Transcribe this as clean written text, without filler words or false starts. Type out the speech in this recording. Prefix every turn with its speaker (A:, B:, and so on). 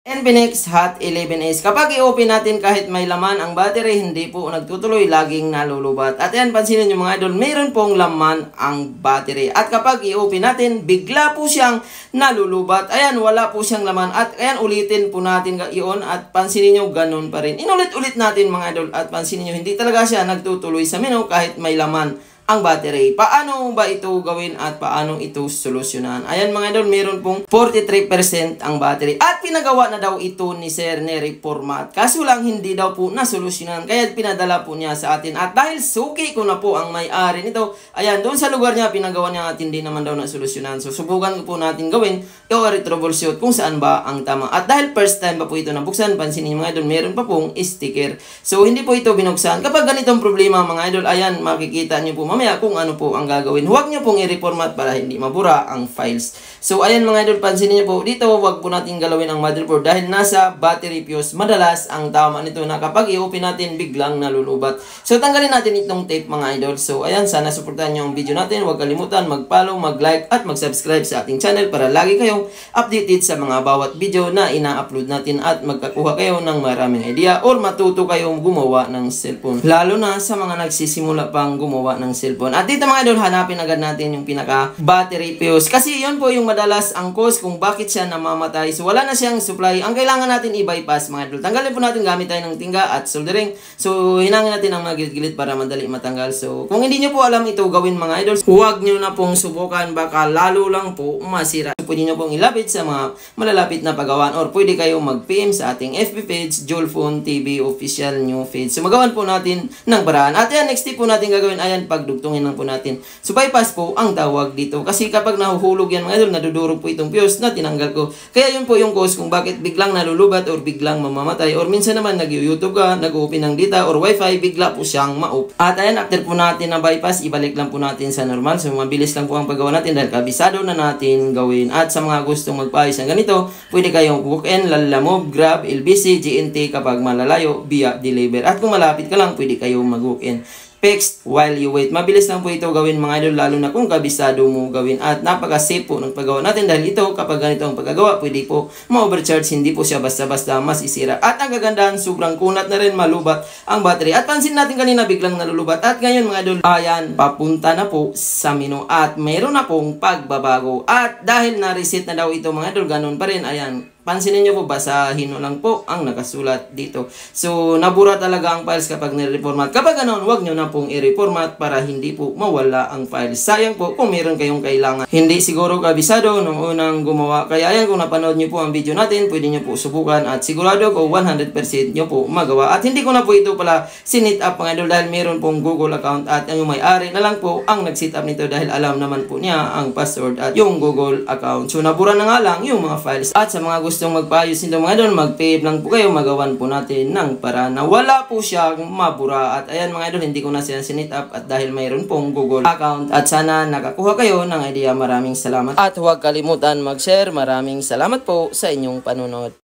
A: Nvinex Hot 11S. Kapag i-open natin kahit may laman ang battery, hindi po nagtutuloy, laging nalulubat. At yan, pansinin nyo mga idol, mayroon pong laman ang battery. At kapag i-open natin, bigla po siyang nalulubat. Ayan, wala po siyang laman. At ayan, ulitin po natin iyon at pansinin nyo, ganun pa rin. Inulit-ulit natin mga idol at pansinin nyo, hindi talaga siya nagtutuloy sa menu kahit may laman ang battery. Paano ba ito gawin at paano ito solusyonan? Ayan mga idol, meron pong 43% ang battery. At pinagawa na daw ito ni Sir Nery Format. Kaso lang hindi daw po nasolusyonan. Kaya pinadala po niya sa atin. At dahil suki ko na po ang may-ari nito, ayan, doon sa lugar niya, pinagawa niya at hindi naman daw nasolusyonan. So subukan ko po natin gawin i-troubleshoot kung saan ba ang tama. At dahil first time pa po ito nabuksan, pansinin mga idol, meron pa pong sticker. So hindi po ito binuksan. Kapag ganitong problema mga idol, ayan, makikita niyo po mamaya kung ano po ang gagawin. Huwag nyo pong i-reformat para hindi mabura ang files. So ayan mga idol, pansinin nyo po dito, huwag po natin galawin ang motherboard dahil nasa battery fuse. Madalas ang tama nito na kapag i-open natin, biglang nalulubat. So tanggalin natin itong tape mga idol. So ayan, sana suportahan nyo ang video natin. Huwag kalimutan mag-follow, mag-like at mag-subscribe sa ating channel para lagi kayong updated sa mga bawat video na ina-upload natin at magkakuha kayo ng maraming idea or matuto kayong gumawa ng cellphone. Lalo na sa mga nagsisimula pang gumawa ng cellphone. At dito mga idol, hanapin agad natin yung pinaka battery fuse. Kasi yun po yung madalas ang cause kung bakit siya namamatay. So wala na siyang supply. Ang kailangan natin i-bypass mga idol. Tanggalin po natin gamit tayo ng tingga at soldering. So hinangin natin ang mga gilid-gilid para madali matanggal. So kung hindi nyo po alam ito gawin mga idol, huwag nyo na pong subukan. Baka lalo lang po masira. So, pwede nyo pong ilapit sa mga malalapit na pagawaan or pwede kayo mag-PM sa ating FB page, Julphone TV Official New Page. So magawan po natin ng paraan. At yan, next tip po natin gagawin, ayan, pagdugtungin lang po natin. So bypass po ang tawag dito. Kasi kapag nahuhulog yan mga idol, nadudurog po itong fuse na tinanggal ko. Kaya yun po yung cause kung bakit biglang nalulubat or biglang mamamatay. Or minsan naman nag-YouTube ka, nag-open ng data or wifi, bigla po siyang ma-off. At ayan, after po natin na bypass, ibalik lang po natin sa normal. So mabilis lang po ang paggawa natin dahil kabisado na natin gawin. At sa mga gustong magpaayos ng ganito, pwede kayong walk-in, Lalamove, Grab, LBC, GNT kapag malalayo via deliver. At kung malapit ka lang, pwede kayong mag-walk-in. Fixed while you wait. Mabilis lang po ito gawin mga idol, lalo na kung kabisado mo gawin. At napaka-safe po ng paggawa natin dahil ito, kapag ganito ang pagkagawa, pwede po ma-overcharge, hindi po siya basta-basta masisira. At ang kagandahan, sobrang kunat na rin, malubat ang battery. At pansin natin kanina, biglang nalulubat. At ngayon mga idol, ayan, papunta na po sa menu. At mayroon na pong pagbabago. At dahil na-reset na daw ito mga idol, ganun pa rin, ayan, pansinin nyo po, basahin mo lang po ang nakasulat dito. So, nabura talaga ang files kapag nire-reformat. Kapag ganoon, huwag nyo na pong i-reformat para hindi po mawala ang files. Sayang po kung meron kayong kailangan. Hindi siguro kabisado nung unang gumawa. Kaya yan, kung napanood nyo po ang video natin, pwede nyo po subukan at sigurado ko 100% nyo po magawa. At hindi ko na po ito pala sinit up mga idol dahil meron pong Google account at ang may-ari na lang po ang nag-sit up nito dahil alam naman po niya ang password at yung Google account. So, nabura na nga lang yung mga files. At sa mga gustong magpaayos nito mga idol, mag-pave lang po kayo, magawan po natin ng paraan na wala po siyang mabura. At ayan mga idol, hindi ko na siya sinit up at dahil mayroon pong Google account. At sana nakakuha kayo ng idea. Maraming salamat. At huwag kalimutan mag-share. Maraming salamat po sa inyong panunod.